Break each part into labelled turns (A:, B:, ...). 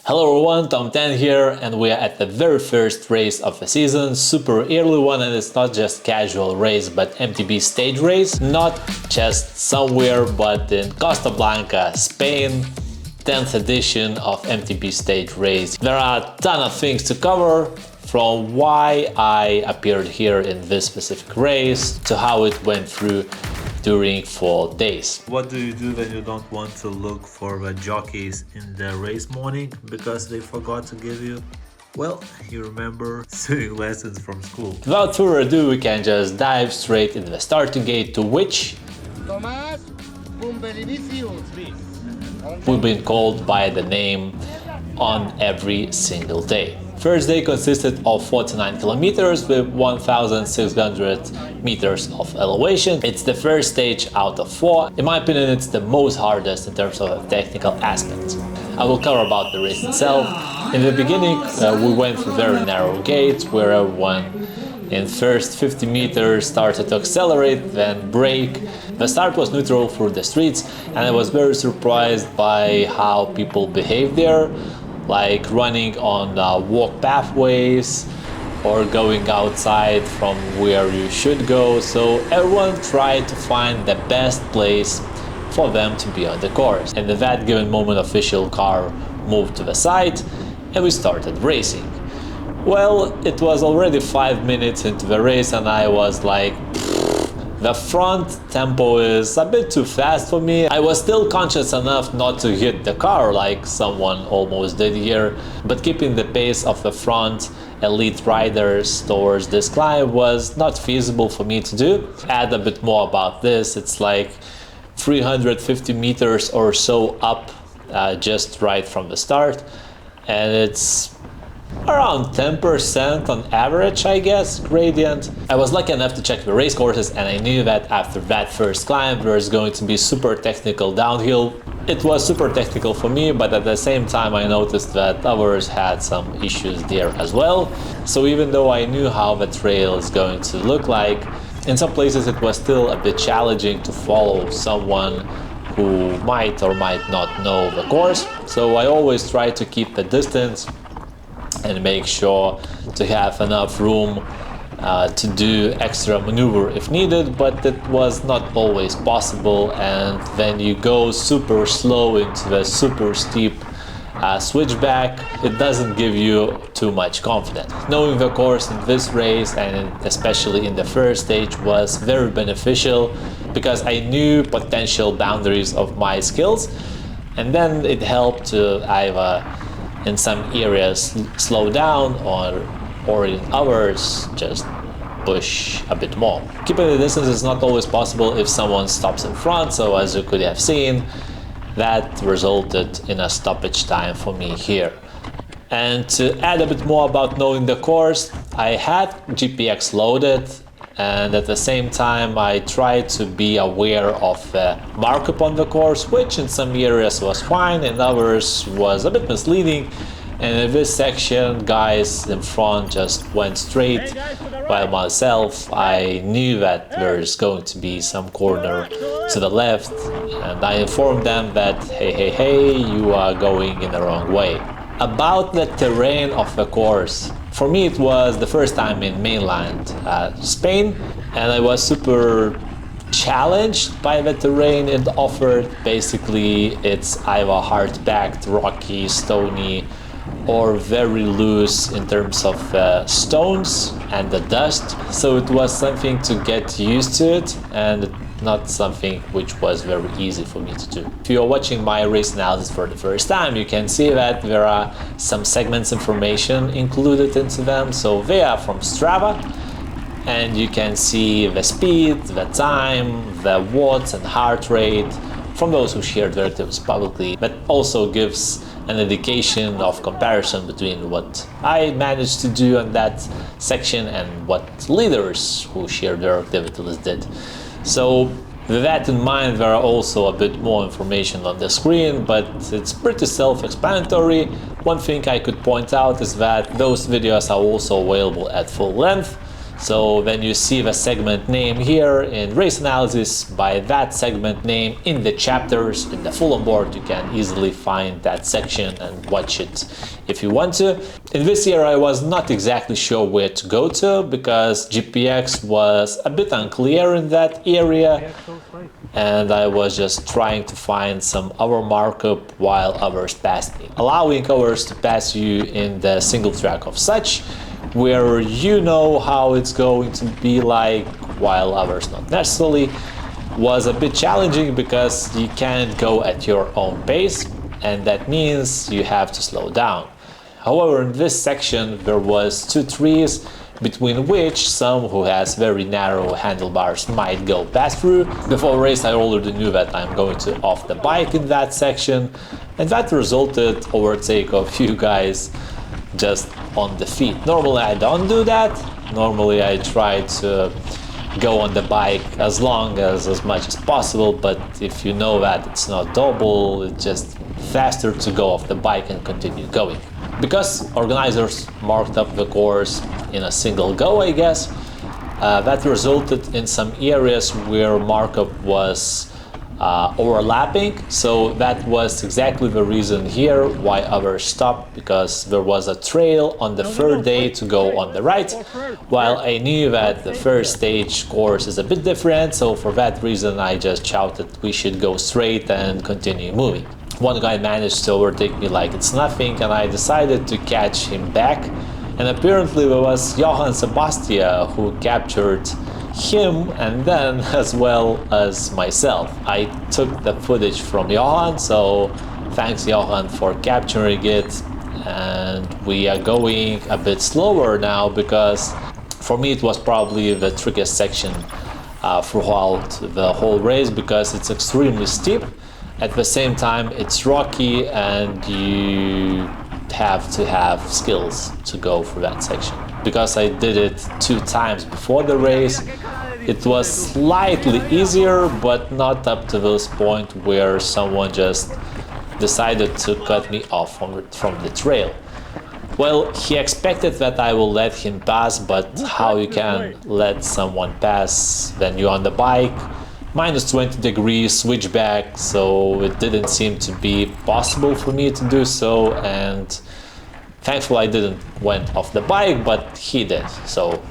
A: Hello everyone, Tom 10 here, and we are at the very first race of the season, super early one, and it's not just casual race but MTB stage race, not just somewhere but in Costa Blanca, Spain, 10th edition of MTB stage race. There are a ton of things to cover, from why I appeared here in this specific race to how it went through during 4 days. What do you do when you don't want to look for the jockeys in the race morning because they forgot to give you? Well, you remember swimming lessons from school. Without further ado, we can just dive straight into the starting gate, to which
B: Tomas Bumbulevicius.
A: we've been called by the name on every single day. First day consisted of 49 kilometers with 1,600 meters of elevation. It's the first stage out of 4. In my opinion, it's the most hardest in terms of technical aspects. I will cover about the race itself. In the beginning, we went through very narrow gates where everyone in first 50 meters started to accelerate, then brake. The start was neutral through the streets, and I was very surprised by how people behaved there, like running on walk pathways or going outside from where you should go. So everyone tried to find the best place for them to be on the course. And at that given moment, official car moved to the side and we started racing. Well, it was already 5 minutes into the race and I was like, the front tempo is a bit too fast for me. I was still conscious enough not to hit the car like someone almost did here, but keeping the pace of the front elite riders towards this climb was not feasible for me to do. Add a bit more about this, it's like 350 meters or so up just right from the start, and it's around 10% on average, I guess, gradient. I was lucky enough to check the race courses, and I knew that after that first climb there was going to be super technical downhill. It was super technical for me, but at the same time I noticed that others had some issues there as well. So even though I knew how the trail is going to look like, in some places it was still a bit challenging to follow someone who might or might not know the course. So I always try to keep the distance and make sure to have enough room to do extra maneuver if needed, but it was not always possible, and when you go super slow into the super steep switchback, it doesn't give you too much confidence. Knowing the course in this race, and especially in the first stage, was very beneficial because I knew potential boundaries of my skills, and then it helped to either in some areas slow down or in others just push a bit more. Keeping the distance is not always possible if someone stops in front, so as you could have seen, that resulted in a stoppage time for me here. And to add a bit more about knowing the course, I had GPX loaded, and at the same time I tried to be aware of the markup on the course, which in some areas was fine, in others was a bit misleading. And in this section, guys in front just went straight, while myself, I knew that there's going to be some corner to the left, and I informed them that hey, you are going in the wrong way. About the terrain of the course, for me it was the first time in mainland Spain, and I was super challenged by the terrain it offered. Basically, it's either hard-packed, rocky, stony, or very loose in terms of stones and the dust. So it was something to get used to it, and not something which was very easy for me to do. If you are watching my race analysis for the first time, you can see that there are some segments information included into them. So they are from Strava, and you can see the speed, the time, the watts and heart rate from those who share directives publicly. That also gives an indication of comparison between what I managed to do on that section and what leaders who share their activities did. So with that in mind, there are also a bit more information on the screen, but it's pretty self-explanatory. One thing I could point out is that those videos are also available at full length, So when you see the segment name here in race analysis, by that segment name in the chapters, in the full onboard, you can easily find that section and watch it if you want to. In this year I was not exactly sure where to go to because GPX was a bit unclear in that area, and I was just trying to find some hour markup while others passed me. Allowing others to pass you in the single track of such, where you know how it's going to be like, while others not necessarily, was a bit challenging because you can't go at your own pace, and that means you have to slow down. However, in this section there was two trees between which some who has very narrow handlebars might go past through. Before race I already knew that I'm going to off the bike in that section, and that resulted overtake of you guys just on the feet. Normally I don't do that. Normally I try to go on the bike as much as possible, but if you know that it's not doable, it's just faster to go off the bike and continue going. Because organizers marked up the course in a single go, I guess, that resulted in some areas where markup was overlapping. So that was exactly the reason here why others stopped, because there was a trail on the third day to go on the right, while I knew that the first stage course is a bit different, so for that reason I just shouted we should go straight and continue moving. One guy managed to overtake me like it's nothing, and I decided to catch him back, and apparently there was Johann Sebastian who captured him, and then as well as myself. I took the footage from Johann, so thanks Johann for capturing it, and we are going a bit slower now because for me it was probably the trickiest section throughout the whole race because it's extremely steep. At the same time it's rocky and you have to have skills to go through that section. Because I did it 2 times before the race, it was slightly easier, but not up to this point where someone just decided to cut me off from the trail. Well, he expected that I will let him pass, but how you can let someone pass when you're on the bike? Minus 20 degrees, switchback, so it didn't seem to be possible for me to do so, and thankfully I didn't went off the bike, but he did. So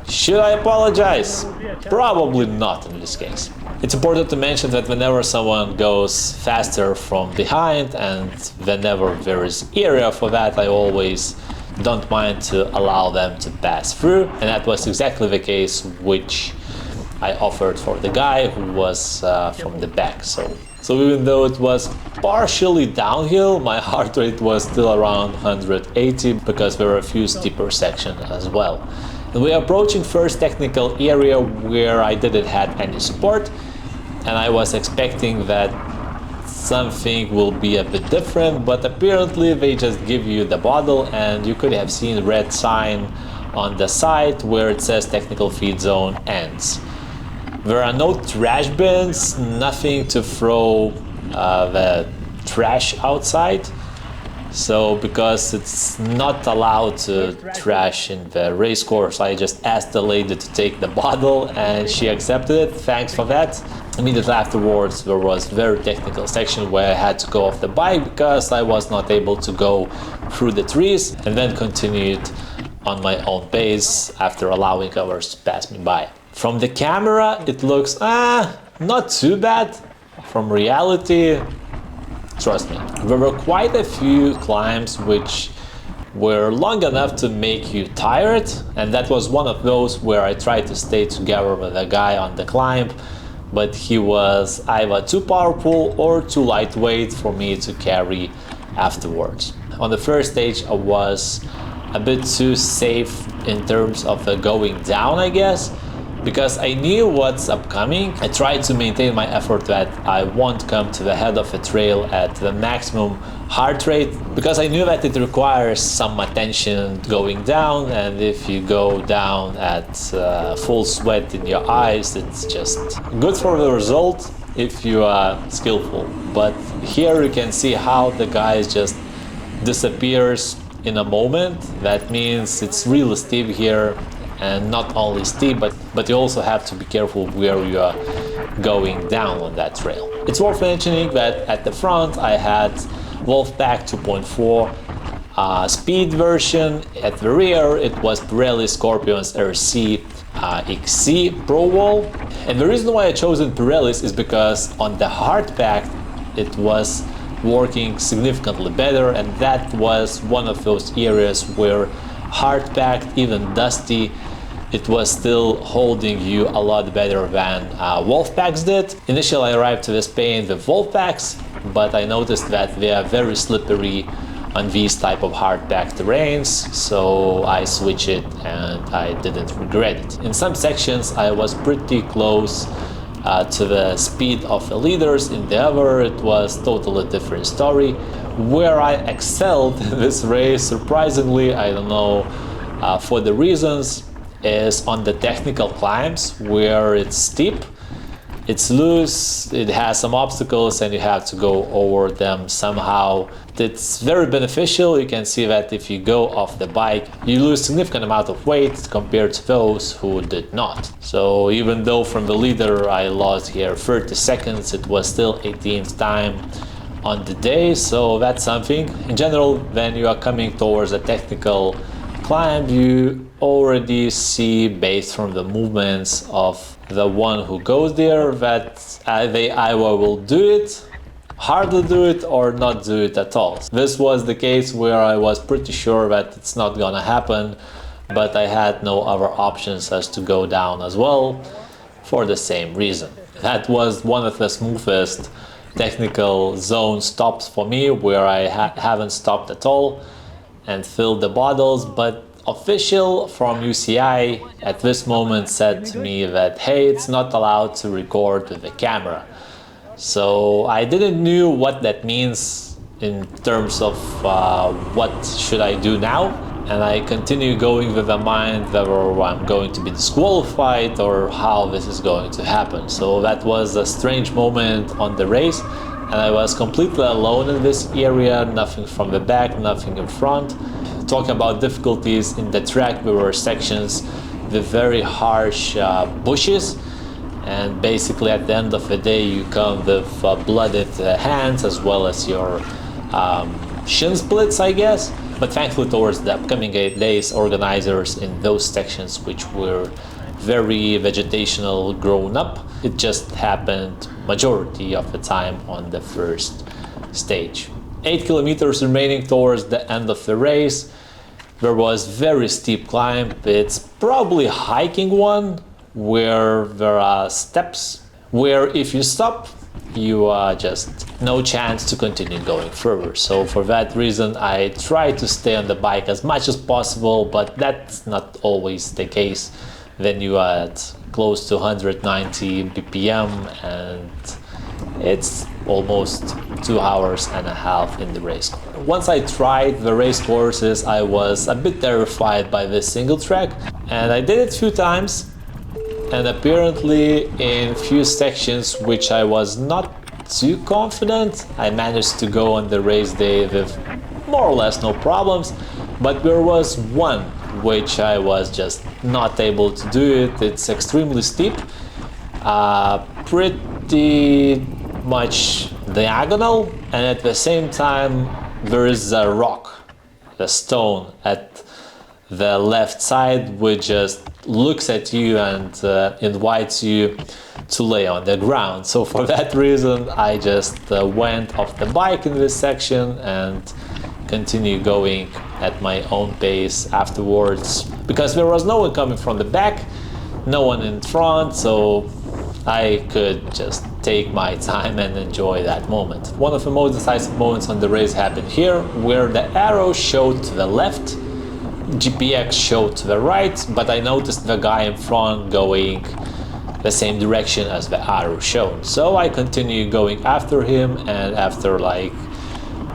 A: should I apologize? Probably not in this case. It's important to mention that whenever someone goes faster from behind and whenever there is area for that, I always don't mind to allow them to pass through, and that was exactly the case which I offered for the guy who was from the back. So even though it was partially downhill, my heart rate was still around 180 because there were a few steeper sections as well. And we are approaching first technical area where I didn't have any support, and I was expecting that something will be a bit different, but apparently they just give you the bottle, and you could have seen red sign on the side where it says technical feed zone ends. There are no trash bins, nothing to throw the trash outside. So because it's not allowed to trash in the race course, I just asked the lady to take the bottle and she accepted it. Thanks for that. Immediately afterwards there was a very technical section where I had to go off the bike because I was not able to go through the trees, and then continued on my own pace after allowing others to pass me by. From the camera it looks not too bad. From reality, trust me, there were quite a few climbs which were long enough to make you tired, and that was one of those where I tried to stay together with a guy on the climb, but he was either too powerful or too lightweight for me to carry afterwards. On the first stage I was a bit too safe in terms of going down, I guess, because I knew what's upcoming. I tried to maintain my effort that I won't come to the head of a trail at the maximum heart rate, because I knew that it requires some attention going down, and if you go down at full sweat in your eyes, it's just good for the result if you are skillful. But here you can see how the guy just disappears in a moment. That means it's really steep here, and not only steep, but you also have to be careful where you are going down on that trail. It's worth mentioning that at the front I had Wolfpack 2.4 speed version. At the rear it was Pirelli Scorpion's RC XC Pro Wall. And the reason why I chosen Pirelli's is because on the hardpack it was working significantly better, and that was one of those areas where hard-packed, even dusty, it was still holding you a lot better than Wolfpacks did. Initially I arrived to Spain with Wolfpacks, but I noticed that they are very slippery on these type of hard-packed terrains, so I switched it and I didn't regret it. In some sections I was pretty close to the speed of the leaders, in the other it was totally different story. Where I excelled in this race, surprisingly, I don't know for the reasons, is on the technical climbs where it's steep, it's loose, it has some obstacles and you have to go over them somehow. It's very beneficial. You can see that if you go off the bike, you lose significant amount of weight compared to those who did not. So even though from the leader I lost here 30 seconds, it was still 18th time on the day, so that's something. In general, when you are coming towards a technical climb, you already see, based from the movements of the one who goes there, that they either will do it, hardly do it, or not do it at all. This was the case where I was pretty sure that it's not gonna happen, but I had no other options as to go down as well for the same reason. That was one of the smoothest technical zone stops for me, where I haven't stopped at all and filled the bottles, but official from UCI at this moment said to me that hey, it's not allowed to record with the camera. So I didn't know what that means in terms of what should I do now, and I continue going with the mind whether I'm going to be disqualified or how this is going to happen. So that was a strange moment on the race, and I was completely alone in this area, nothing from the back, nothing in front. Talking about difficulties in the track, there were sections with very harsh bushes, and basically at the end of the day you come with blooded hands as well as your shin splits, I guess. But thankfully towards the upcoming days, organizers in those sections which were very vegetational grown up, it just happened majority of the time on the first stage. 8 kilometers remaining towards the end of the race. There was very steep climb. It's probably hiking one, where there are steps where if you stop, you are just no chance to continue going further. So for that reason I try to stay on the bike as much as possible, but that's not always the case when you are at close to 190 BPM and it's almost 2 hours and a half in the race. Once I tried the race courses, I was a bit terrified by this single track, and I did it a few times, and apparently in few sections which I was not too confident, I managed to go on the race day with more or less no problems, but there was one which I was just not able to do it. It's extremely steep, pretty much diagonal, and at the same time there is a rock, a stone at the left side which just looks at you and invites you to lay on the ground. So for that reason I just went off the bike in this section and continue going at my own pace afterwards, because there was no one coming from the back, no one in front, so I could just take my time and enjoy that moment. One of the most decisive moments on the race happened here, where the arrow showed to the left, GPX showed to the right, but I noticed the guy in front going the same direction as the arrow showed. So I continued going after him, and after like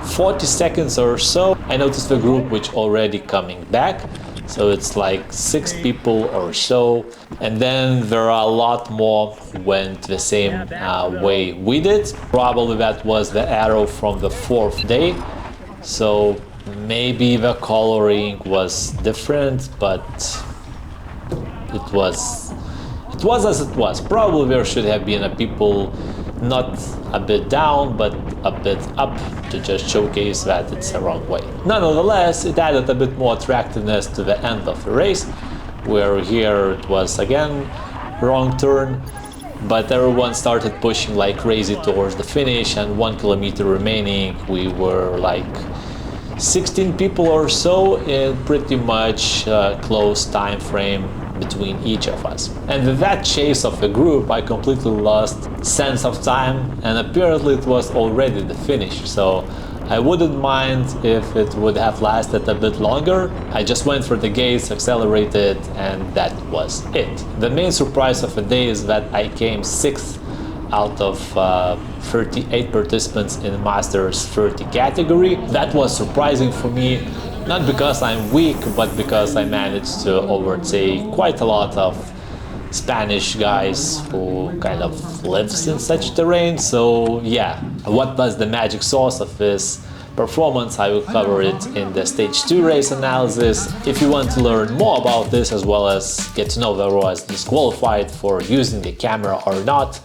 A: 40 seconds or so, I noticed the group which already coming back. So it's like 6 people or so, and then there are a lot more who went the same way we did. Probably that was the arrow from the 4th day, so maybe the coloring was different, but it was as it was. Probably there should have been a people not a bit down, but a bit up to just showcase that it's a wrong way. Nonetheless, it added a bit more attractiveness to the end of the race, where here it was again wrong turn, but everyone started pushing like crazy towards the finish, and 1 kilometer remaining. We were like 16 people or so in pretty much close time frame between each of us. And with that chase of the group, I completely lost sense of time, and apparently it was already the finish, so I wouldn't mind if it would have lasted a bit longer. I just went for the gates, accelerated, and that was it. The main surprise of the day is that I came 6th out of 38 participants in Masters 30 category. That was surprising for me, not because I'm weak, but because I managed to overtake quite a lot of Spanish guys who kind of lives in such terrain. So yeah, what was the magic sauce of this performance? I will cover it in the stage 2 race analysis. If you want to learn more about this, as well as get to know whether I was disqualified for using the camera or not,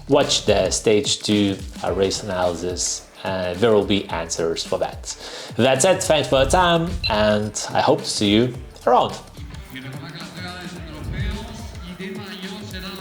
A: watch the stage 2 race analysis, and there will be answers for that. That's it, thanks for your time, and I hope to see you around.